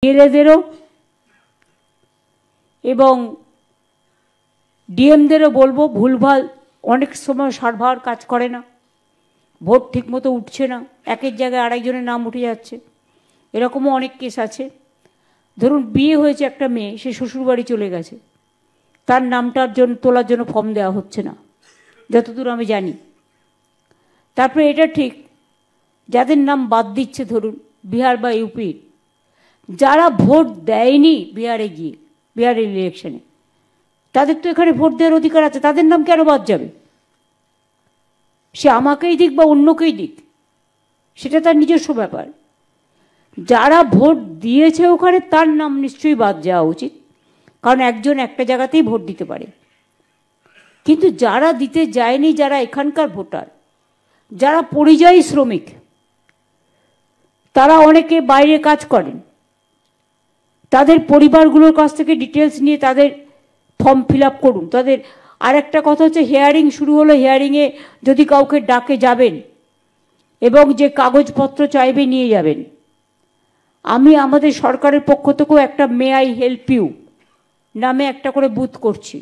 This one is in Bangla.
ডিএলএদেরও এবং ডিএমদেরও বলবো, ভুলভাল অনেক সময় সার্ভার কাজ করে না, ভোট ঠিকমতো উঠছে না, একের জায়গায় আরেকজনের নাম উঠে যাচ্ছে। এরকমও অনেক কেস আছে। ধরুন বিয়ে হয়েছে একটা মেয়ে, সে শ্বশুরবাড়ি চলে গেছে, তার নামটার জন্য তোলার জন্য ফর্ম দেওয়া হচ্ছে না, যতদূর আমি জানি। তারপরে এটা ঠিক, যাদের নাম বাদ দিচ্ছে, ধরুন বিহার বা ইউপির, যারা ভোট দেয়নি বিহারে গিয়ে, বিহারের ইলেকশনে, তাদের তো এখানে ভোট দেওয়ার অধিকার আছে, তাদের নাম কেন বাদ যাবে? সে আমাকেই দিক বা অন্যকেই দিক, সেটা তার নিজস্ব ব্যাপার। যারা ভোট দিয়েছে ওখানে, তার নাম নিশ্চয়ই বাদ যাওয়া উচিত, কারণ একজন একটা জায়গাতেই ভোট দিতে পারে। কিন্তু যারা দিতে যায়নি, যারা এখানকার ভোটার, যারা পরিযায়ী শ্রমিক, তারা অনেকে বাইরে কাজ করেন, তাদের পরিবারগুলোর কাছ থেকে ডিটেলস নিয়ে তাদের ফর্ম ফিল আপ করুন। তাদের আর একটা কথা হচ্ছে, হিয়ারিং শুরু হলো, হিয়ারিংয়ে যদি কাউকে ডাকে যাবেন এবং যে কাগজপত্র চাইবে নিয়ে যাবেন। আমি আমাদের সরকারের পক্ষ থেকেও একটা মে আই হেল্প ইউ নামে একটা করে বুথ করছি।